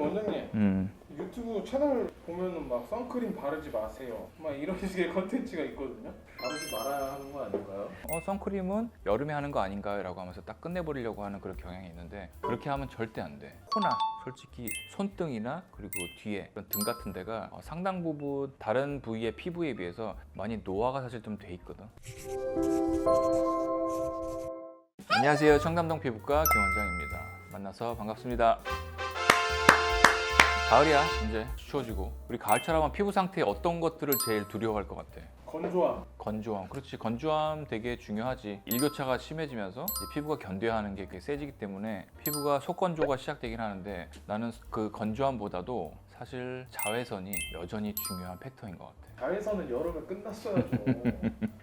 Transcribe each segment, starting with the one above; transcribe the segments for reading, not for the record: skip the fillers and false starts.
원장님, 음. 유튜브 채널 보면은 막 선크림 바르지 마세요 막 이런 식의 컨텐츠가 있거든요. 바르지 말아야 하는 거 아닌가요? 선크림은 여름에 하는 거 아닌가요? 라고 하면서 딱 끝내버리려고 하는 그런 경향이 있는데 그렇게 하면 절대 안 돼. 코나 솔직히 손등이나 그리고 뒤에 그런 등 같은 데가 상당 부분 다른 부위의 피부에 비해서 많이 노화가 사실 좀 돼 있거든. 안녕하세요. 청담동 피부과 김원장입니다. 만나서 반갑습니다. 가을이야. 이제 추워지고 우리 가을철 하면 피부 상태에 어떤 것들을 제일 두려워할 것 같아? 건조함. 건조함. 그렇지. 건조함 되게 중요하지. 일교차가 심해지면서 이제 피부가 견뎌야 하는 게 세지기 때문에 피부가 속건조가 시작되긴 하는데 나는 그 건조함보다도 사실 자외선이 여전히 중요한 팩터인 것 같아. 자외선은 여름에 끝났어야죠.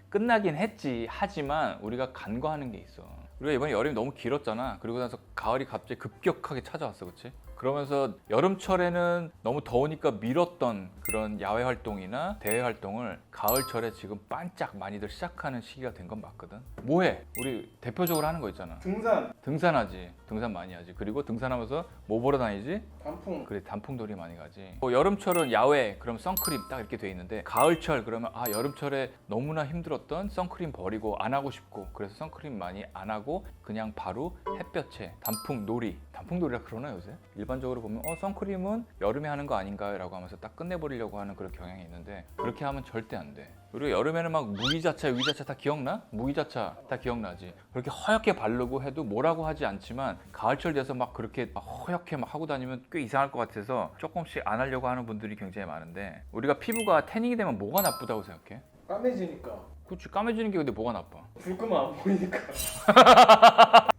끝나긴 했지. 하지만 우리가 간과하는 게 있어. 우리가 이번에 여름이 너무 길었잖아. 그리고 나서 가을이 갑자기 급격하게 찾아왔어. 그렇지? 그러면서 여름철에는 너무 더우니까 미뤘던 그런 야외 활동이나 대외 활동을 가을철에 지금 반짝 많이들 시작하는 시기가 된 건 맞거든. 뭐해? 우리 대표적으로 하는 거 있잖아. 등산, 등산하지. 등산 많이 하지. 그리고 등산하면서 뭐 보러 다니지? 단풍. 그래, 단풍놀이 많이 가지. 여름철은 야외, 그럼 선크림 딱 이렇게 돼 있는데 가을철 그러면 여름철에 너무나 힘들었던 선크림 버리고 안 하고 싶고 그래서 선크림 많이 안 하고 그냥 바로 햇볕에 단풍놀이. 단풍놀이라 그러나 요새? 일반적으로 보면 선크림은 여름에 하는 거 아닌가요? 라고 하면서 딱 끝내버리려고 하는 그런 경향이 있는데 그렇게 하면 절대 안 돼. 우리가 여름에는 막 무기자차, 유기자차 다 기억나? 무기자차 다 기억나지? 그렇게 허옇게 바르고 해도 뭐라고 하지 않지만 가을철 돼서 막 그렇게 막 허옇게 막 하고 다니면 꽤 이상할 것 같아서 조금씩 안 하려고 하는 분들이 굉장히 많은데 우리가 피부가 태닝이 되면 뭐가 나쁘다고 생각해? 까매지니까. 그렇지, 까매지는 게 근데 뭐가 나빠? 불 끄면 안 보이니까.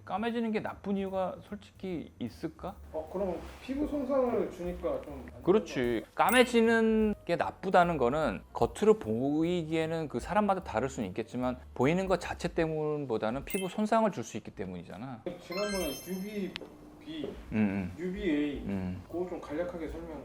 까매지는 게 나쁜 이유가 솔직히 있을까? 그럼 피부 손상을 주니까 좀. 그렇지. 까매지는 게 나쁘다는 거는 겉으로 보이기에는 그 사람마다 다를 수는 있겠지만 보이는 것 자체 때문보다는 피부 손상을 줄 수 있기 때문이잖아. 지난번에 UVB, 음, UVA 음. 그거 좀 간략하게 설명.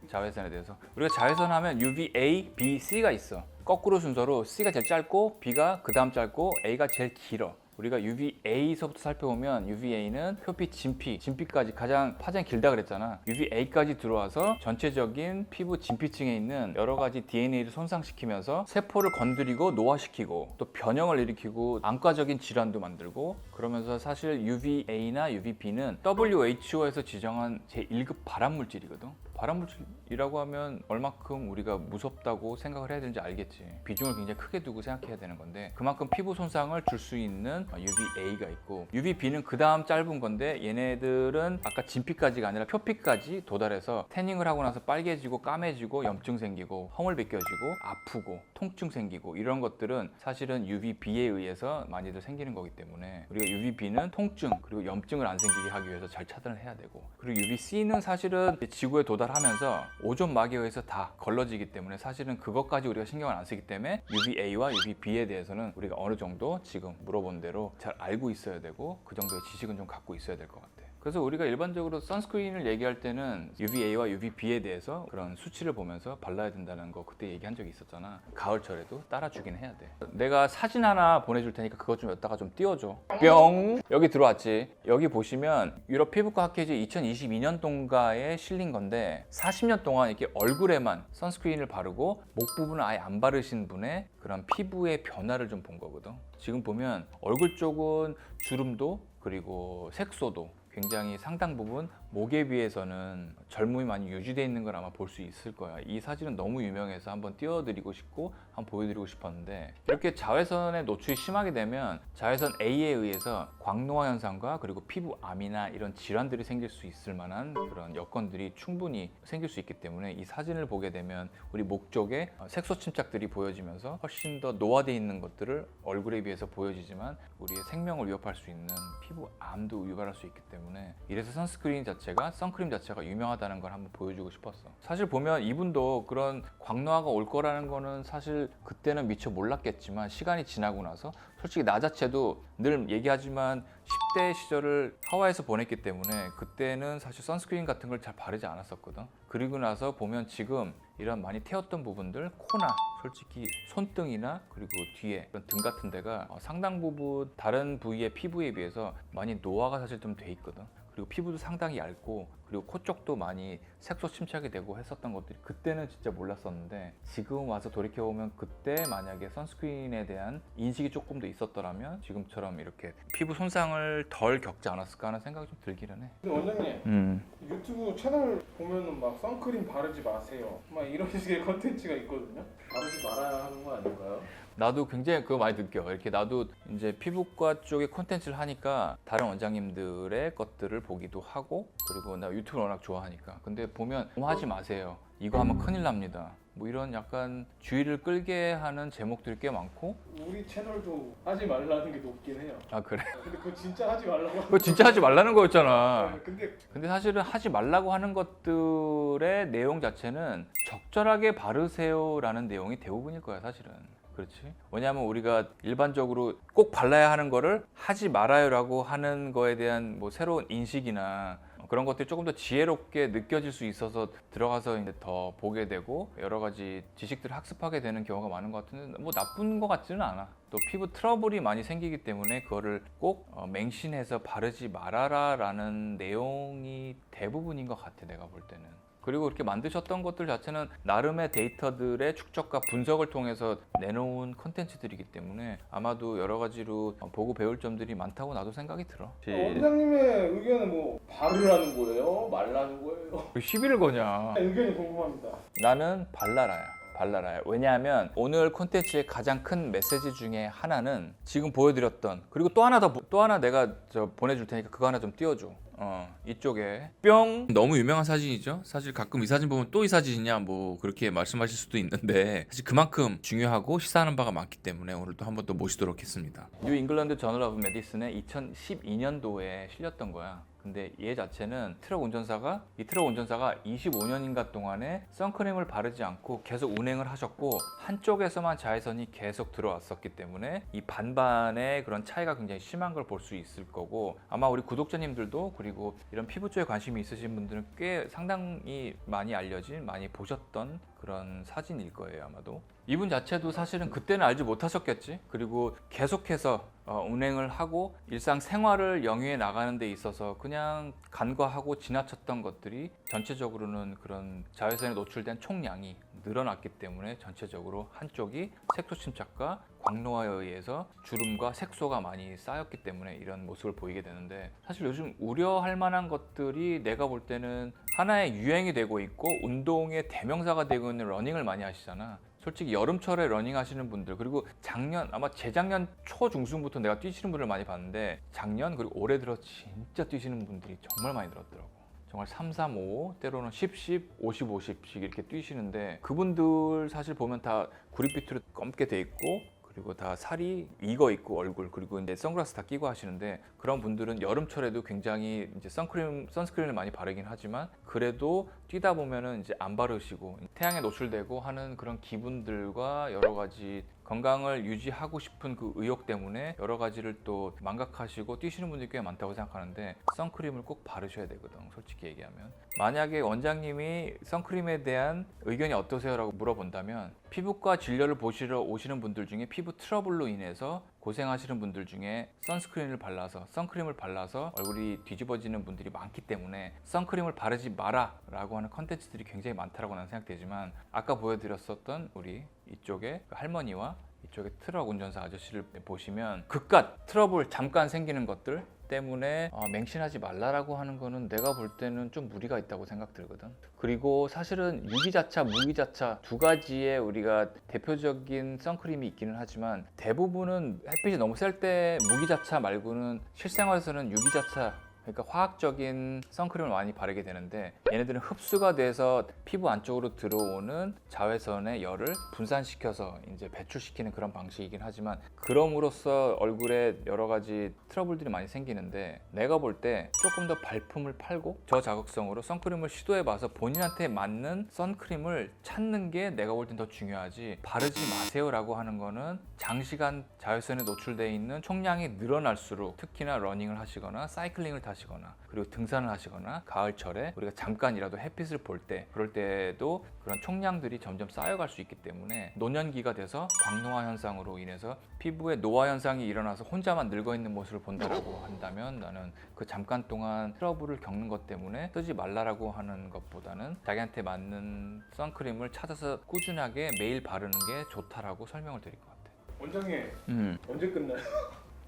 자외선에 대해서 우리가 자외선 하면 UVA, B, C가 있어. 거꾸로 순서로 C가 제일 짧고 B가 그 다음 짧고 A가 제일 길어. 우리가 UVA서부터 살펴보면 UVA는 표피, 진피까지 가장 파장이 길다 그랬잖아. UVA까지 들어와서 전체적인 피부 진피층에 있는 여러 가지 DNA를 손상시키면서 세포를 건드리고 노화시키고 또 변형을 일으키고 안과적인 질환도 만들고 그러면서 사실 UVA나 UVB는 WHO에서 지정한 제1급 발암물질이거든. 발암물질이라고 하면 얼마큼 우리가 무섭다고 생각을 해야 되는지 알겠지. 비중을 굉장히 크게 두고 생각해야 되는 건데 그만큼 피부 손상을 줄 수 있는 UVA가 있고 UVB는 그 다음 짧은 건데 얘네들은 아까 진피까지가 아니라 표피까지 도달해서 태닝을 하고 나서 빨개지고 까매지고 염증 생기고 허물 벗겨지고 아프고 통증 생기고 이런 것들은 사실은 UVB에 의해서 많이들 생기는 거기 때문에 우리가 UVB는 통증 그리고 염증을 안 생기게 하기 위해서 잘 차단을 해야 되고 그리고 UVC는 사실은 지구에 도달하면서 오존막에 의해서 다 걸러지기 때문에 사실은 그것까지 우리가 신경을 안 쓰기 때문에 UVA와 UVB에 대해서는 우리가 어느 정도 지금 물어본 대로 잘 알고 있어야 되고 그 정도의 지식은 좀 갖고 있어야 될 것 같아. 그래서 우리가 일반적으로 선스크린을 얘기할 때는 UVA와 UVB에 대해서 그런 수치를 보면서 발라야 된다는 거 그때 얘기한 적이 있었잖아. 가을철에도 따라주긴 해야 돼. 내가 사진 하나 보내줄 테니까 그것 좀 여기다가 좀 띄워줘. 뿅! 여기 들어왔지. 여기 보시면 유럽 피부과 학회지 2022년도인가에 실린 건데 40년 동안 이렇게 얼굴에만 선스크린을 바르고 목 부분을 아예 안 바르신 분의 그런 피부의 변화를 좀 본 거거든. 지금 보면 얼굴 쪽은 주름도 그리고 색소도 굉장히 상당 부분 목에 비해서는 젊음이 많이 유지되어 있는 걸 아마 볼 수 있을 거야. 이 사진은 너무 유명해서 한번 띄워드리고 싶고 한번 보여드리고 싶었는데 이렇게 자외선에 노출이 심하게 되면 자외선 A에 의해서 광노화 현상과 그리고 피부암이나 이런 질환들이 생길 수 있을 만한 그런 여건들이 충분히 생길 수 있기 때문에 이 사진을 보게 되면 우리 목 쪽에 색소 침착들이 보여지면서 훨씬 더 노화되어 있는 것들을 얼굴에 비해서 보여지지만 우리의 생명을 위협할 수 있는 피부암도 유발할 수 있기 때문에 이래서 선크림 자체가 유명하다는 걸 한번 보여주고 싶었어. 사실 보면 이분도 그런 광노화가 올 거라는 거는 사실 그때는 미처 몰랐겠지만 시간이 지나고 나서 솔직히 나 자체도 늘 얘기하지만 10대 시절을 하와이에서 보냈기 때문에 그때는 사실 선스크린 같은 걸 잘 바르지 않았었거든. 그리고 나서 보면 지금 이런 많이 태웠던 부분들, 코나 솔직히 손등이나 그리고 뒤에 이런 등 같은 데가 상당 부분 다른 부위의 피부에 비해서 많이 노화가 사실 좀 돼 있거든. 그리고 피부도 상당히 얇고 그리고 코 쪽도 많이 색소 침착이 되고 했었던 것들이 그때는 진짜 몰랐었는데 지금 와서 돌이켜보면 그때 만약에 선스크린에 대한 인식이 조금 더 있었더라면 지금처럼 이렇게 피부 손상을 덜 겪지 않았을까 하는 생각이 좀 들기는 해. 근데 원장님 유튜브 채널 보면은 막 선크림 바르지 마세요 막 이런 식의 컨텐츠가 있거든요. 바르지 말아야 하는 거 아닌가요? 나도 굉장히 그거 많이 느껴. 이렇게 나도 이제 피부과 쪽에 콘텐츠를 하니까 다른 원장님들의 것들을 보기도 하고 그리고 나 유튜브를 워낙 좋아하니까. 근데 보면 너무 하지 마세요. 이거 하면 큰일 납니다. 뭐 이런 약간 주의를 끌게 하는 제목들이 꽤 많고. 우리 채널도 하지 말라는 게 높긴 해요. 아 그래? 근데 그거 진짜 하지 말라고 그거 진짜 하지 말라는 거였잖아. 근데 사실은 하지 말라고 하는 것들의 내용 자체는 적절하게 바르세요라는 내용이 대부분일 거야 사실은. 그렇지. 왜냐하면 우리가 일반적으로 꼭 발라야 하는 거를 하지 말아요라고 하는 거에 대한 뭐 새로운 인식이나 그런 것들이 조금 더 지혜롭게 느껴질 수 있어서 들어가서 이제 더 보게 되고 여러 가지 지식들을 학습하게 되는 경우가 많은 것 같은데 뭐 나쁜 것 같지는 않아. 또 피부 트러블이 많이 생기기 때문에 그거를 꼭 맹신해서 바르지 말아라라는 내용이 대부분인 것 같아 내가 볼 때는. 그리고 이렇게 만드셨던 것들 자체는 나름의 데이터들의 축적과 분석을 통해서 내놓은 컨텐츠들이기 때문에 아마도 여러 가지로 보고 배울 점들이 많다고 나도 생각이 들어. 원장님의 의견은 뭐 바르라는 거예요? 말라는 거예요? 시비를 거냐. 의견이 궁금합니다. 나는 발라라야. 왜냐하면 오늘 콘텐츠의 가장 큰 메시지 중에 하나는 지금 보여드렸던 그리고 또 하나 내가 보내줄 테니까 그거 하나 좀 띄워줘. 이쪽에 뿅 너무 유명한 사진이죠. 사실 가끔 이 사진 보면 또 이 사진이냐 뭐 그렇게 말씀하실 수도 있는데 사실 그만큼 중요하고 시사하는 바가 많기 때문에 오늘 또 한 번 더 모시도록 했습니다. 뉴 잉글랜드 저널 오브 메디슨에 2012년도에 실렸던 거야. 근데 얘 자체는 트럭 운전사가 25년인가 동안에 선크림을 바르지 않고 계속 운행을 하셨고 한쪽에서만 자외선이 계속 들어왔었기 때문에 이 반반의 그런 차이가 굉장히 심한 걸 볼 수 있을 거고 아마 우리 구독자님들도 그리고 이런 피부 쪽에 관심이 있으신 분들은 꽤 상당히 많이 알려진 많이 보셨던 그런 사진일 거예요 아마도. 이분 자체도 사실은 그때는 알지 못하셨겠지. 그리고 계속해서 운행을 하고 일상생활을 영위해 나가는 데 있어서 그냥 간과하고 지나쳤던 것들이 전체적으로는 그런 자외선에 노출된 총량이 늘어났기 때문에 전체적으로 한쪽이 색소 침착과 광노화에 의해서 주름과 색소가 많이 쌓였기 때문에 이런 모습을 보이게 되는데 사실 요즘 우려할 만한 것들이 내가 볼 때는 하나의 유행이 되고 있고 운동의 대명사가 되고 있는 러닝을 많이 하시잖아. 솔직히 여름철에 러닝 하시는 분들 그리고 작년 아마 재작년 초중순부터 내가 뛰시는 분을 많이 봤는데 작년 그리고 올해 들어 진짜 뛰시는 분들이 정말 많이 늘었더라고. 정말 3, 3, 5 때로는 10, 10, 50, 50씩 이렇게 뛰시는데 그분들 사실 보면 다 구릿빛으로 검게 돼 있고 그리고 다 살이 익어 있고 얼굴 그리고 이제 선글라스 다 끼고 하시는데 그런 분들은 여름철에도 굉장히 이제 선스크린을 많이 바르긴 하지만 그래도 뛰다 보면은 이제 안 바르시고 태양에 노출되고 하는 그런 기분들과 여러 가지 건강을 유지하고 싶은 그 의욕 때문에 여러 가지를 또 망각하시고 뛰시는 분들이 꽤 많다고 생각하는데 선크림을 꼭 바르셔야 되거든 솔직히 얘기하면. 만약에 원장님이 선크림에 대한 의견이 어떠세요? 라고 물어본다면 피부과 진료를 보시러 오시는 분들 중에 피부 트러블로 인해서 고생하시는 분들 중에 선크림을 발라서 얼굴이 뒤집어지는 분들이 많기 때문에 선크림을 바르지 마라 라고 하는 컨텐츠들이 굉장히 많다고 나는 생각되지만 아까 보여드렸었던 우리 이쪽에 할머니와 이쪽에 트럭 운전사 아저씨를 보시면 그깟 트러블 잠깐 생기는 것들 때문에 맹신하지 말라라고 하는 거는 내가 볼 때는 좀 무리가 있다고 생각 들거든. 그리고 사실은 유기자차, 무기자차 두 가지의 우리가 대표적인 선크림이 있기는 하지만 대부분은 햇빛이 너무 셀 때 무기자차 말고는 실생활에서는 유기자차 그러니까 화학적인 선크림을 많이 바르게 되는데 얘네들은 흡수가 돼서 피부 안쪽으로 들어오는 자외선의 열을 분산시켜서 이제 배출시키는 그런 방식이긴 하지만 그럼으로써 얼굴에 여러 가지 트러블들이 많이 생기는데 내가 볼 때 조금 더 발품을 팔고 저자극성으로 선크림을 시도해봐서 본인한테 맞는 선크림을 찾는 게 내가 볼 땐 더 중요하지 바르지 마세요 라고 하는 거는 장시간 자외선에 노출되어 있는 총량이 늘어날수록 특히나 러닝을 하시거나 사이클링을 다시 하시거나 그리고 등산을 하시거나 가을철에 우리가 잠깐이라도 햇빛을 볼 때 그럴 때도 그런 총량들이 점점 쌓여갈 수 있기 때문에 노년기가 돼서 광노화 현상으로 인해서 피부에 노화 현상이 일어나서 혼자만 늙어 있는 모습을 본다라고 한다면 나는 그 잠깐 동안 트러블을 겪는 것 때문에 쓰지 말라라고 하는 것보다는 자기한테 맞는 선크림을 찾아서 꾸준하게 매일 바르는 게 좋다라고 설명을 드릴 것 같아요. 원장님 언제 끝나요?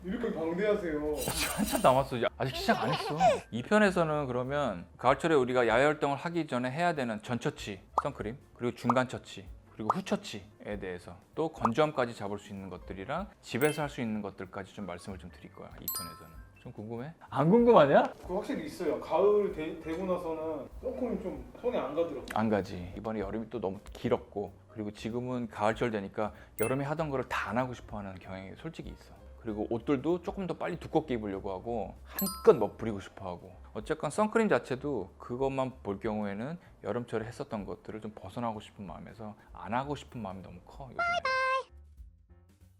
이렇게 방대하세요. 한참 남았어. 아직 시작 안 했어. 2편에서는 그러면 가을철에 우리가 야외 활동을 하기 전에 해야 되는 전처치 선크림 그리고 중간 처치 그리고 후 처치에 대해서 또 건조함까지 잡을 수 있는 것들이랑 집에서 할 수 있는 것들까지 좀 말씀을 좀 드릴 거야. 2편에서는. 좀 궁금해? 안 궁금하냐? 그거 확실히 있어요. 가을 되고 나서는 선크림 좀 손에 안 가더라고요. 안 가지. 이번에 여름이 또 너무 길었고 그리고 지금은 가을철 되니까 여름에 하던 거를 다 안 하고 싶어 하는 경향이 솔직히 있어. 그리고 옷들도 조금 더 빨리 두껍게 입으려고 하고 한껏 멋부리고 싶어 하고 어쨌건 선크림 자체도 그것만 볼 경우에는 여름철에 했었던 것들을 좀 벗어나고 싶은 마음에서 안 하고 싶은 마음이 너무 커 요즘에.